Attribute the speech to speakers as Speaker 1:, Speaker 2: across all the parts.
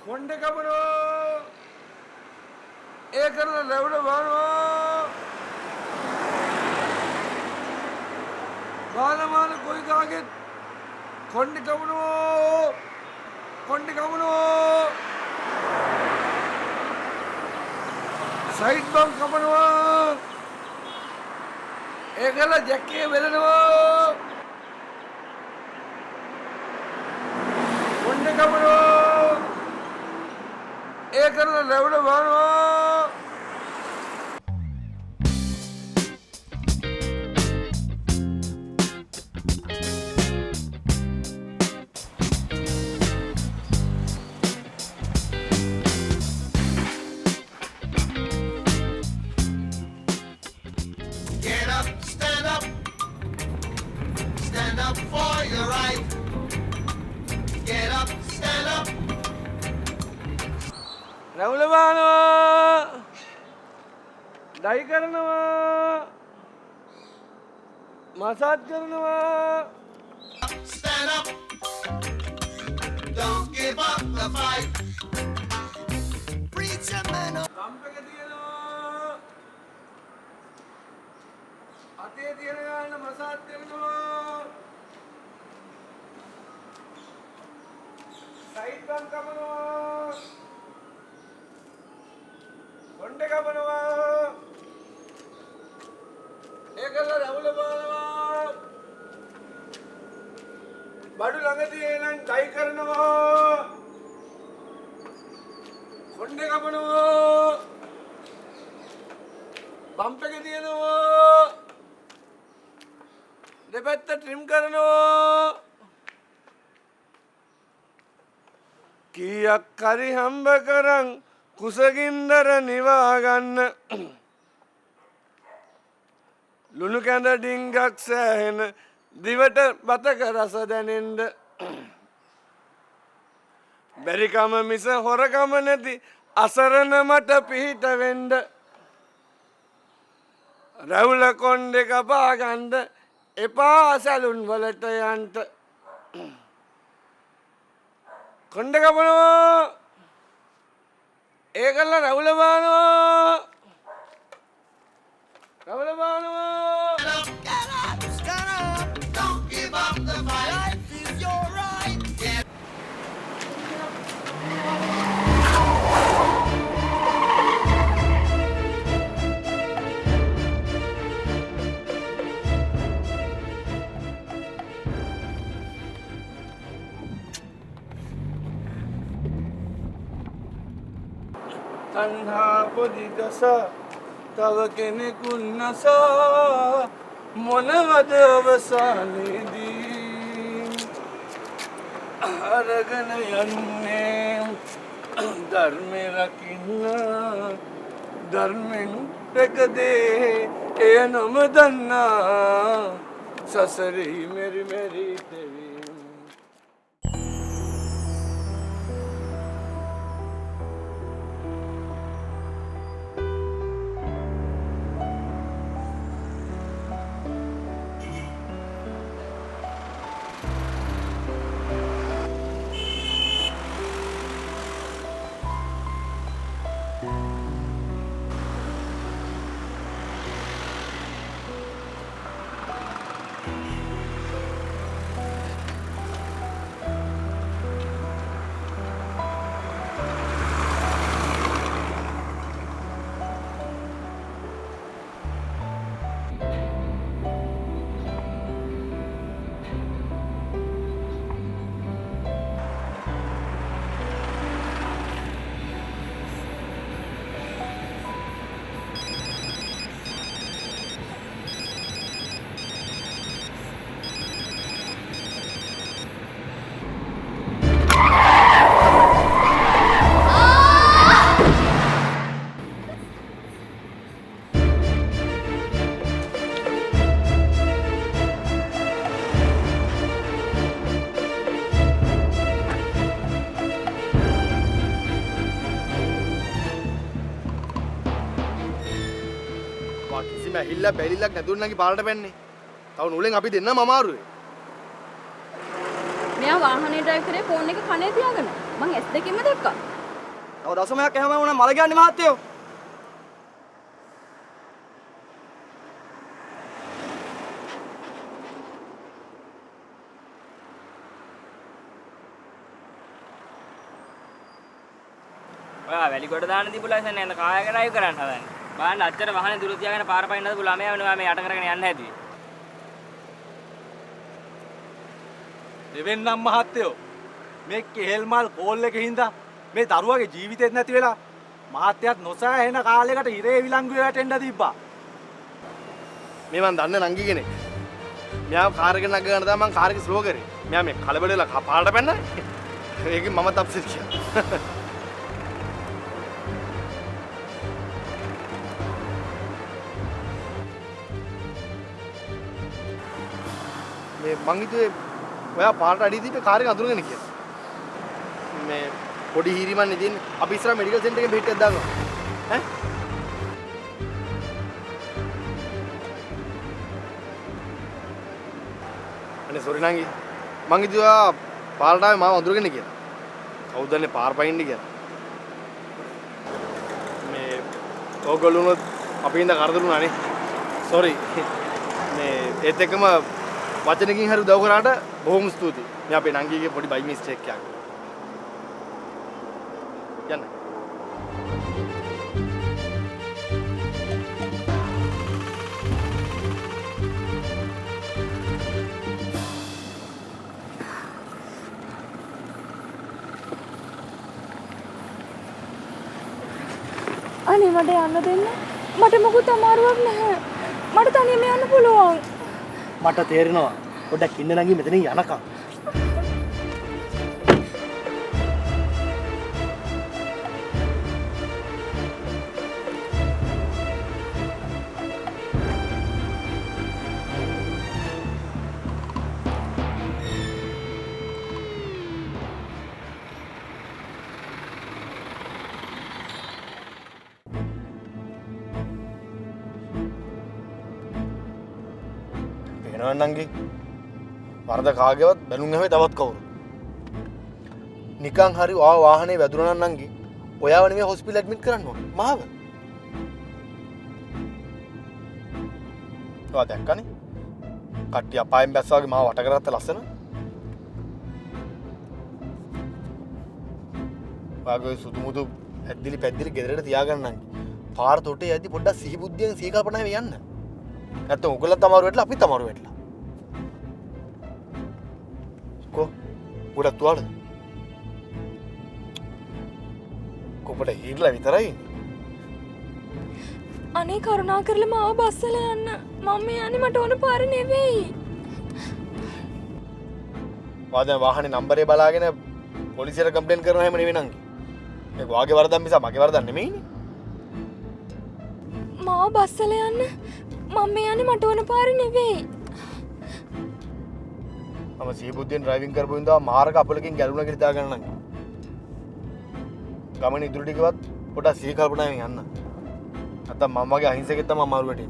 Speaker 1: කොණ්ඩේ කපනවා ඒ කරලා රැවුල බානවා බානමාන කොයි කාගෙත් කොණ්ඩේ කපනවා සයිඩ් බම් කපනවා ඒ කරලා ජැක්කේ වෙලනවා කොණ්ඩේ කපනවා ඒ කරලා රැවුල බානවා
Speaker 2: for your right. Get up, stand up.
Speaker 1: රැවුල බානවා ඩයි කරනවා මසාජ් කරනවා
Speaker 2: Stand up. Don't give up the fight. Preacher man.
Speaker 1: කම්ප් එක තියෙනවා අතේ තියෙන ගාන මසාජ් කරනවා සයිඩ් බම් කපනවා කොණ්ඩේ කපනවා ඒකල රැවුල බානවා බඩු ළඟ තියෙනන් ටයි කරනවා කොණ්ඩේ කපනවා බම්ප් එක තියෙනවා දෙපැත්ත ට්‍රිම් කරනවා කීයක් හරි හම්බ කරන් කුසගින්දර නිවා ගන්න ලුණු කැඳ ඩිංගක් සෑහෙන දිවට බතක රස දැනෙන්න බැරිකම මිස හොරකම නැති අසරණ මට පිහිට වෙන්න රැවුල කොණ්ඩේ කපා ගන්න එපා සැලුන් වලට යන්න කොණ්ඩේ කපනවා ඒකල රැවුල බානවා
Speaker 2: Get up, stand up. Don't give up the fight. Life is your right. Get
Speaker 1: තණ්හා පොදි දස තව කෙනෙකුන් නසා මොනවද අවසානයේදී අරගෙන යන්නේ ධර්මය රකින්න ධර්මෙන් රැකදේ එය නොම දන්නා සසරේ මෙරි මෙරි දෙවි
Speaker 3: ඇහිල්ලා බැරිලක් නැතුණ නැගි පාරට පැන්නේ. තව නූලෙන් අපි දෙන්නම අමාරුයි.
Speaker 4: මෙයා වාහනේ ඩ්‍රයිව් කරේ ෆෝන් එක කනේ තියාගෙන. මං S2කින්ම දැක්කා. තව දශමයක් එහෙම වුණා මල ගන්නේ මහත්තයෝ.
Speaker 5: ඔයා වැලි කොට දාන්න දීපු ලයිසන් නේද කායක ඩ්‍රයිව් කරන්න හදන්නේ. බලන්න අච්චර වහනේ දුර තියාගෙන පාර පයින්නද පුළා මෙයා වෙනවා මේ යට කරගෙන යන්න හැදුවේ.
Speaker 6: දෙවෙන්නම් මහත්තයෝ මේ කෙහෙල් මල් කෝල් එකේ හින්දා මේ දරුවගේ ජීවිතේත් නැති වෙලා මහත්තයත් නොසෑහෙන කාලයකට හිරේ විලංගුවේ වැටෙන්න තිබ්බා.
Speaker 3: මේ මන් දන්න නංගි කෙනෙක්. මෙයා කාර් එක නග ගන්න තමයි මං කාර් එක ස්ලෝ කරේ. මෙයා මේ කලබල වෙලා පාරට පැනලා. ඒකෙන් මම තප්සිර් කියා. මේ මං හිතුවේ ඔයා පාරට අඩිය දීපේ කාර් එක අඳුරගෙන කියලා. මේ පොඩි හීරිමන් නේ තියෙන්නේ. අපි ඉස්සරහ මෙඩිකල් සෙන්ටර් එකේ බෙහෙත් එකක් දානවා. ඈ? අනේ සෝරි නංගි. මං හිතුවා පාරට ආවේ මාව අඳුරගෙන කියලා. කවුද දන්නේ පාර පයින්නේ කියලා. මේ ඕගොල්ලෝනොත් අපි ඉඳ කරදරුණානේ. සෝරි. මේ ඒත් එක්කම වචනකින් හරි උදව් කරාට බොහොම ස්තුතියි. මේ අපේ නංගිගේ පොඩි බයි මිස්ටේක් එකක්. යන්න.
Speaker 7: අනේ මට යන්න දෙන්න. මට මොකුත් අමාරුවක් නැහැ. මට තනියම යන්න පුළුවන්.
Speaker 3: මට තේරෙනවා. පොඩ්ඩක් ඉන්න නංගි මෙතනින් යනකම්. නංගි වරද කාගේවත් බැලුම් හැමේ තවත් කවුරු නිකන් හරි ආ වාහනේ වැදුනා නම් නංගි ඔයාව නෙමෙයි හොස්පිටල් ඇඩ්මිට් කරන්න ඕන මාව ඔයා දැක්කනේ කට්ටිය අපායෙන් බැස්සා වගේ මාව වට කරගත්ත ලස්සන වාගේ සුදු මුදු ඇද්දිලි පැද්දිලි ගෙදරට තියාගන්න නංගි පාර තොටේ යද්දි පොඩ්ඩක් සිහි බුද්ධියෙන් සිහි කල්පනාවෙන් යන්න නැත්නම් උගලත් අමාරු වෙట్లా අපිත් අමාරු වෙట్లా को ගොඩක් තුවාලද කොපට හීරලා විතරයි
Speaker 7: අනේ කරුණා කරලා මාව බස්සලා යන්න. මම යන්නේ මට ඕන පාර නෙවෙයි.
Speaker 3: වාදන වාහනේ නම්බරේ බලාගෙන පොලිසියට කම්ප්ලේන්ට් කරනවා එහෙම නෙවෙයි නංගි. මේක වාගේ වරදක් මිස මගේ වරදක් නෙමෙයිනේ.
Speaker 7: මාව බස්සලා යන්න. මම යන්නේ මට ඕන පාර නෙවෙයි.
Speaker 3: මම සීබුද්ධියෙන් ඩ්‍රයිවිං කරපු ඉඳලා මාර්ග අපලකින් ගැලුණා කියලා හිතා ගන්න නංගි. ගමන ඉදිරි ටිකවත් පොඩක් සිහි කල්පනාවෙන් යන්න. නැත්තම් මම වගේ අහිංසකෙක් තමයි අමාරු වෙන්නේ.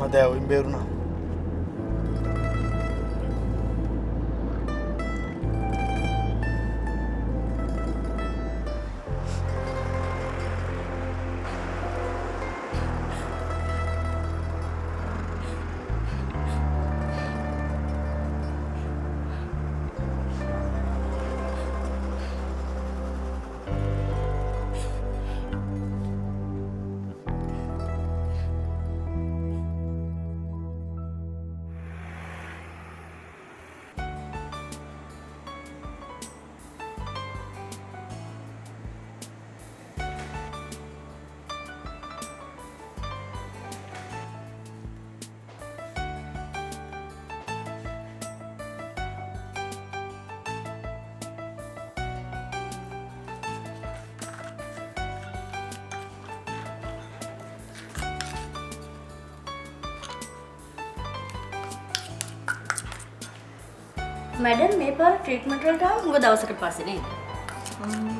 Speaker 3: මදෑ ඔයින් බේරුණා.
Speaker 8: මැඩම් මේ පාර ට්‍රීට්මන්ට් වලට ආව හුඟ දවසකට පස්සේ නේද?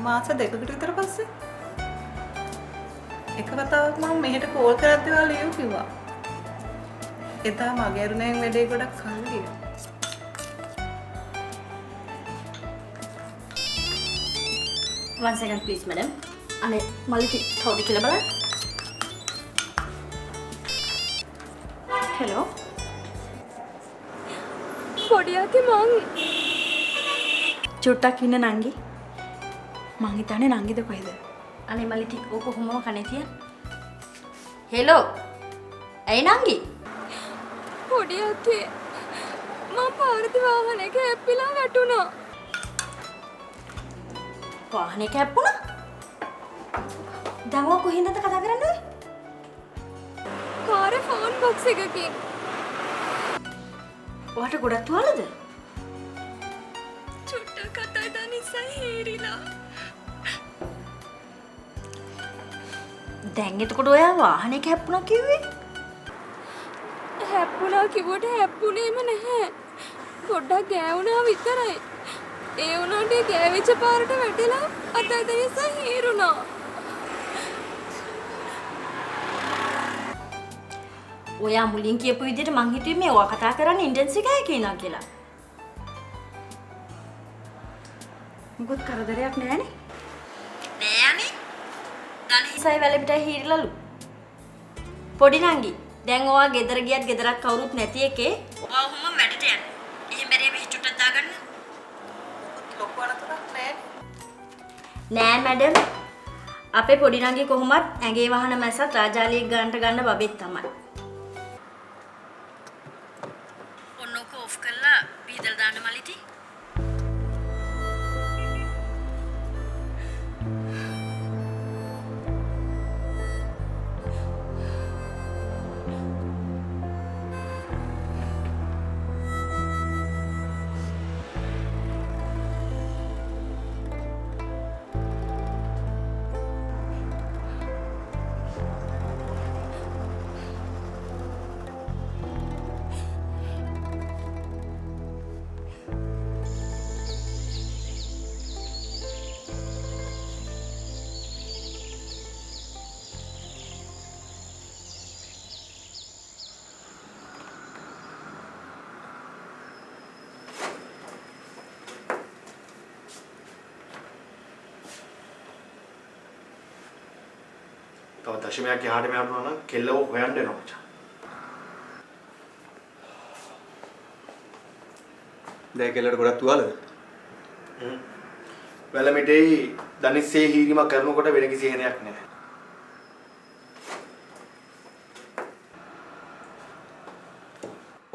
Speaker 9: මාස දෙකකට විතර පස්සේ එක වතාවක් මම මෙහෙට කෝල් කරද්දී ඔයා ලියු කිව්වා. එදා මගේ අරුණෙන් වැඩේ ගොඩක් කල් ගියා.
Speaker 8: One second please madam. අනේ මල්ලි කවුද කියලා බලන්න. hello.
Speaker 7: පොඩි අති මං
Speaker 8: චුට්ටක් ඉන්න නංගි. මං හිතන්නේ නංගිද කොහෙද? අනේ මල්ලි ටික ඕක කොහොමම කනේ තියන්න. hello. ඇයි නංගි?
Speaker 7: පොඩි අති මං පාරේ වාහනයක ඇප්පිලා වැටුණා.
Speaker 8: වාහනේ කැප්පුණා? දැන් ඔය කොහෙන්ද කතා කරන්නේ?
Speaker 7: කාරේ ෆෝන් බොක්ස් එකකින්.
Speaker 8: ඔයාට ගොඩක් තුවාලද?
Speaker 7: චුට්ටක් අතට නිසා හේරිලා.
Speaker 8: දැන් එතකොට ඔයා වාහනේ කැප්පුණා කිව්වේ?
Speaker 7: හැප්පුණා කිව්වට හැප්පුණේම නැහැ. පොඩ්ඩක් ගෑවුණා විතරයි. ඒ වුණාට ඒ ගෑවිච්ච පාරට වැටිලා අතට නිසා හේරුණා.
Speaker 8: ඔයා මුලින් කියපු විදිහට මං හිතුවේ මේ ඔයා කතා කරන්නේ ඉන්ටෙන්ස් එකයි කියනවා කියලා. මොකද කරදරයක් නෑනේ. නෑනේ. ධනිසයි වැල පිටයි හීරිලලු. පොඩි නංගි දැන් ඔයා ගෙදර ගියත් ගෙදරක් කවුරුත් නැති එකේ ඔයා ඔහොම වැඩට යන්න. එහෙම බැරිය මේ චුට්ටක් දාගන්න.
Speaker 9: ලොකු අනතුරක් නෑ.
Speaker 8: නෑ මැඩම්. අපේ පොඩි නංගි කොහොමත් ඇඟේ වහන මැස්සත් රාජාලියෙක් ගන්නට ගන්න බබෙක් තමයි. ඔන්නෝක ඔෆ් කරලා බීදල් දාන්න මලිටි.
Speaker 3: තව දශමයක් යහට මෙහාට යනවා නම් කෙල්ලව හොයන්න එනවා මචං.
Speaker 6: දැන් කෙල්ලට ගොඩක් තුවාලද?
Speaker 3: වැලමිටේ ධනිස්සේ හීරිමක් කරනකොට වෙන කිසි හේනයක් නැහැ.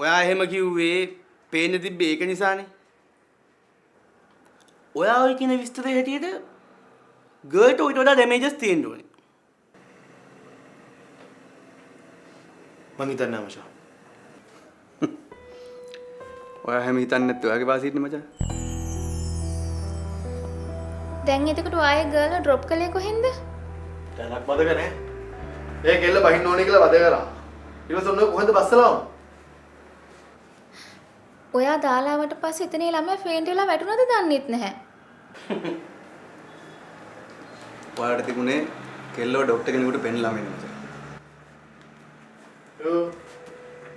Speaker 6: ඔයා එහෙම කිව්වේ පේන්න තිබ්බේ ඒක නිසානේ. ඔයා ඔය කියන විස්තරය හැටියට ගර්ල්ට ඔයිට වඩා ඩැමේජස් තියෙන්න ඕනේ.
Speaker 3: මං හිතන්නේ මචං.
Speaker 6: ඔයා හැම හිතන්නේ නැත්නම් ඔයාගේ වාසියනේ මචං.
Speaker 7: දැන් එතකොට ආයේ ගර්ල් ඩ්‍රොප් කළේ කොහෙන්ද?
Speaker 3: දැනක් මතක නැහැ. ඒ කෙල්ල බහින්න ඕනේ කියලා වද කරා. ඊට පස්සේ ඔන්න කොහෙන්ද බස්සලා වුනේ?
Speaker 7: ඔයා දාලාවට පස්සේ එතනේ ළමයා ෆේන්ට් වෙලා වැටුණාද දන්නෙත් නැහැ.
Speaker 6: ඔයාලට තිබුණේ කෙල්ලව ડોක්ටර් කෙනෙකුට පෙන්නලා මෙන්න මචං.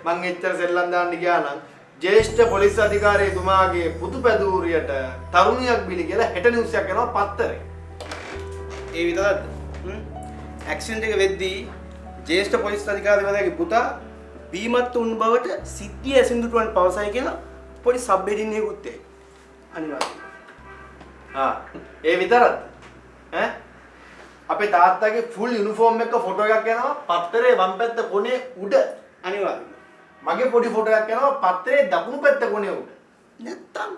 Speaker 3: මං එච්චර සෙල්ලම් දාන්න ගියා නම් ජ්‍යෙෂ්ඨ පොලිස් අධිකාරියතුමාගේ පුතුපැදූරියට තරුණියක් බිලි කියලා හෙට නිවුස් එකක් යනවා පත්තරේ.
Speaker 6: ඒ විතරද? ඇක්සිඩන්ට් එක වෙද්දී ජ්‍යෙෂ්ඨ පොලිස් අධිකාරිවරයාගේ පුතා බීමත් වුන් බවට සිද්ධිය ඇසින්දුටුවන් පවසයි කියලා පොඩි සබ් හෙඩින් එකකුත් එයි. අනිවාර්යයෙන්.
Speaker 3: ඒ විතරද? අපේ තාත්තගේ ෆුල් යුනිෆෝම් එක ෆොටෝ එකක් යනවා පත්තරේ වම් පැත්ත කොනේ උඩ.
Speaker 6: අනිවාර්යයෙන්.
Speaker 3: මගේ පොඩි ෆොටෝ එකක් යනවා පත්තරේ දකුණු පැත්ත කොනේ උඩ.
Speaker 6: නැත්තම්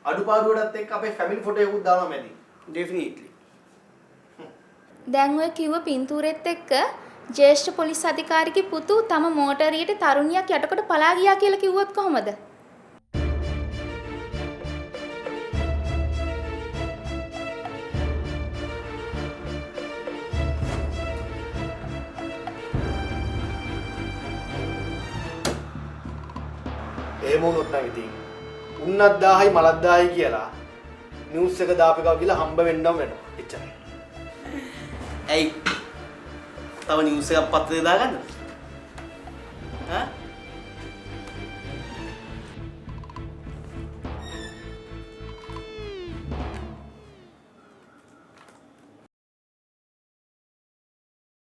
Speaker 3: අඩුපාඩුවටත් එක්ක අපේ ෆැමිලි ෆොටෝ එකකුත් දානවා මැදි.
Speaker 6: ඩෙෆිනිට්ලි.
Speaker 7: දැන් ඔය කිව්ව පින්තූරෙත් එක්ක ජ්‍යෙෂ්ඨ පොලිස් අධිකාරිගේ පුතු තම මෝටරියට තරුණියක් යටකොට පලා ගියා කියලා කිව්වොත් කොහොමද?
Speaker 3: එහෙම වුණොත් නම් ඉතින් උන්නත් 1000යි මලත් 1000යි කියලා නිවුස් එක දාපේකව කියලා හම්බ වෙන්නම වෙනවා. එච්චරයි.
Speaker 6: ඇයි? තව නිවුස් එකක් පත්තරේ දාගන්නද? ඈ?